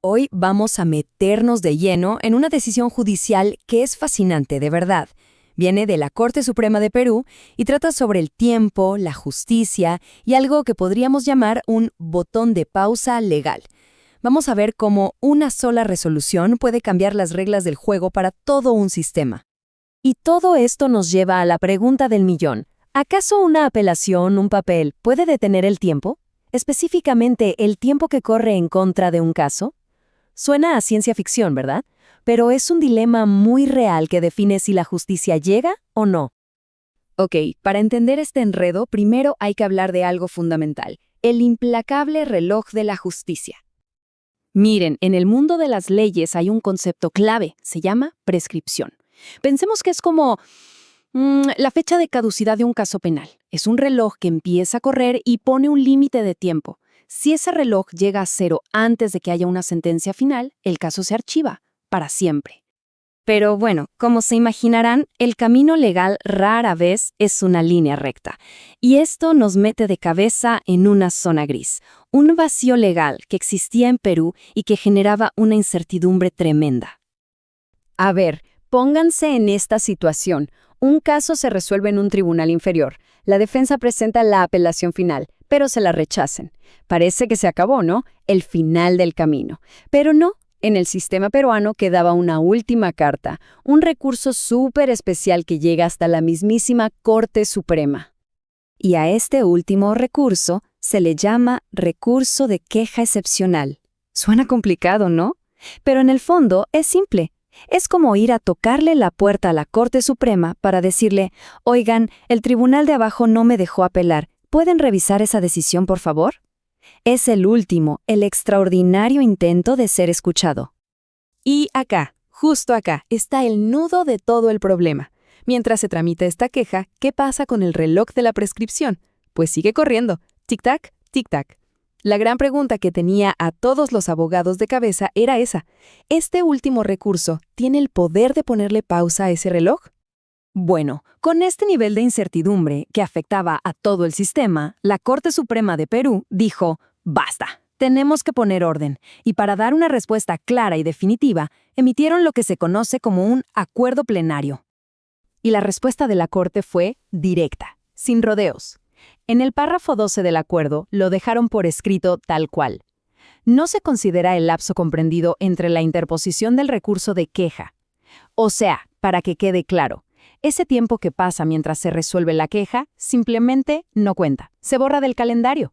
Hoy vamos a meternos de lleno en una decisión judicial que es fascinante, de verdad. Viene de la Corte Suprema de Perú y trata sobre el tiempo, la justicia y algo que podríamos llamar un botón de pausa legal. Vamos a ver cómo una sola resolución puede cambiar las reglas del juego para todo un sistema. Y todo esto nos lleva a la pregunta del millón. ¿Acaso una apelación, un papel, puede detener el tiempo? Específicamente, el tiempo que corre en contra de un caso. Suena a ciencia ficción, ¿verdad? Pero es un dilema muy real que define si la justicia llega o no. Ok, para entender este enredo, primero hay que hablar de algo fundamental, el implacable reloj de la justicia. Miren, en el mundo de las leyes hay un concepto clave, se llama prescripción. Pensemos que es como la fecha de caducidad de un caso penal. Es un reloj que empieza a correr y pone un límite de tiempo. Si ese reloj llega a cero antes de que haya una sentencia final, el caso se archiva para siempre. Pero bueno, como se imaginarán, el camino legal rara vez es una línea recta. Y esto nos mete de cabeza en una zona gris, un vacío legal que existía en Perú y que generaba una incertidumbre tremenda. A ver, pónganse en esta situación. Un caso se resuelve en un tribunal inferior. La defensa presenta la apelación final, pero se la rechacen. Parece que se acabó, ¿no? El final del camino. Pero no, en el sistema peruano quedaba una última carta, un recurso súper especial que llega hasta la mismísima Corte Suprema. Y a este último recurso se le llama recurso de queja excepcional. Suena complicado, ¿no? Pero en el fondo es simple. Es como ir a tocarle la puerta a la Corte Suprema para decirle, oigan, el tribunal de abajo no me dejó apelar, ¿pueden revisar esa decisión, por favor? Es el último, el extraordinario intento de ser escuchado. Y acá, justo acá, está el nudo de todo el problema. Mientras se tramita esta queja, ¿qué pasa con el reloj de la prescripción? Pues sigue corriendo, tic-tac, tic-tac. La gran pregunta que tenía a todos los abogados de cabeza era esa. ¿Este último recurso tiene el poder de ponerle pausa a ese reloj? Bueno, con este nivel de incertidumbre que afectaba a todo el sistema, la Corte Suprema de Perú dijo, basta, tenemos que poner orden. Y para dar una respuesta clara y definitiva, emitieron lo que se conoce como un acuerdo plenario. Y la respuesta de la Corte fue directa, sin rodeos. En el párrafo 12 del acuerdo lo dejaron por escrito tal cual. No se considera el lapso comprendido entre la interposición del recurso de queja. O sea, para que quede claro, ese tiempo que pasa mientras se resuelve la queja simplemente no cuenta, se borra del calendario.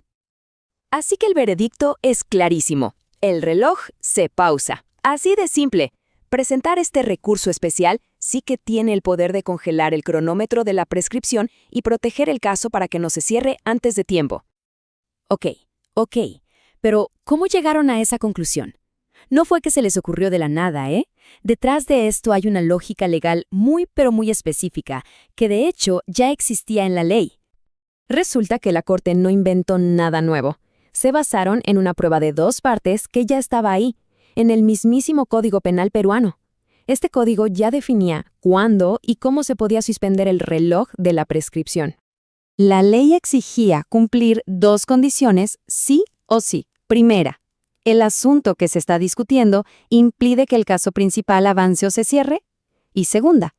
Así que el veredicto es clarísimo. El reloj se pausa. Así de simple. Presentar este recurso especial sí que tiene el poder de congelar el cronómetro de la prescripción y proteger el caso para que no se cierre antes de tiempo. Ok, pero ¿cómo llegaron a esa conclusión? No fue que se les ocurrió de la nada, ¿eh? Detrás de esto hay una lógica legal muy específica, que de hecho ya existía en la ley. Resulta que la Corte no inventó nada nuevo. Se basaron en una prueba de dos partes que ya estaba ahí, en el mismísimo Código Penal peruano. Este código ya definía cuándo y cómo se podía suspender el reloj de la prescripción. La ley exigía cumplir dos condiciones sí o sí. Primera, el asunto que se está discutiendo impide que el caso principal avance o se cierre. Y segunda,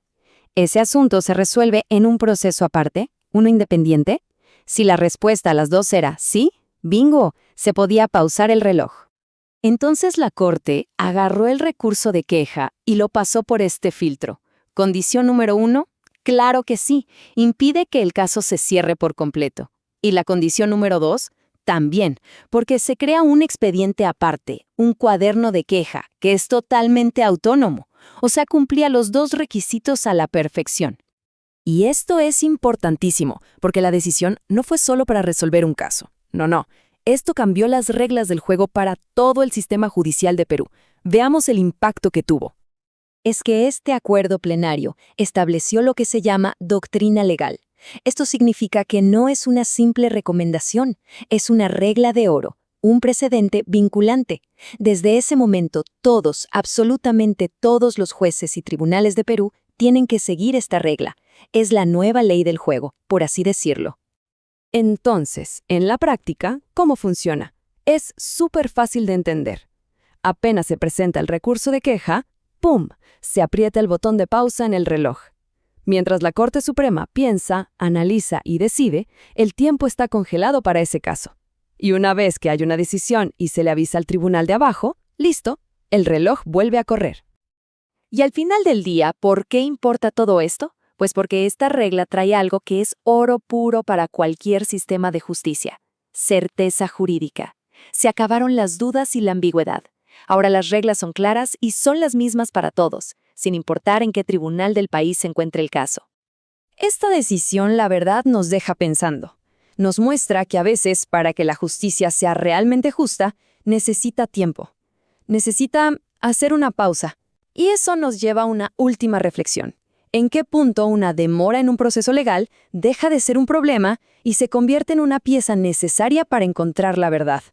ese asunto se resuelve en un proceso aparte, uno independiente. Si la respuesta a las dos era sí, bingo, se podía pausar el reloj. Entonces la Corte agarró el recurso de queja y lo pasó por este filtro. Condición número 1, claro que sí, impide que el caso se cierre por completo. Y la condición número 2, también, porque se crea un expediente aparte, un cuaderno de queja, que es totalmente autónomo. O sea, cumplía los dos requisitos a la perfección. Y esto es importantísimo, porque la decisión no fue solo para resolver un caso. No. Esto cambió las reglas del juego para todo el sistema judicial de Perú. Veamos el impacto que tuvo. Es que este acuerdo plenario estableció lo que se llama doctrina legal. Esto significa que no es una simple recomendación, es una regla de oro, un precedente vinculante. Desde ese momento, todos, absolutamente todos los jueces y tribunales de Perú tienen que seguir esta regla. Es la nueva ley del juego, por así decirlo. Entonces, en la práctica, ¿cómo funciona? Es súper fácil de entender. Apenas se presenta el recurso de queja, ¡pum!, se aprieta el botón de pausa en el reloj. Mientras la Corte Suprema piensa, analiza y decide, el tiempo está congelado para ese caso. Y una vez que hay una decisión y se le avisa al tribunal de abajo, listo, el reloj vuelve a correr. Y al final del día, ¿por qué importa todo esto? Pues porque esta regla trae algo que es oro puro para cualquier sistema de justicia: certeza jurídica. Se acabaron las dudas y la ambigüedad. Ahora las reglas son claras y son las mismas para todos, sin importar en qué tribunal del país se encuentre el caso. Esta decisión, la verdad, nos deja pensando. Nos muestra que a veces, para que la justicia sea realmente justa, necesita tiempo. Necesita hacer una pausa. Y eso nos lleva a una última reflexión. ¿En qué punto una demora en un proceso legal deja de ser un problema y se convierte en una pieza necesaria para encontrar la verdad?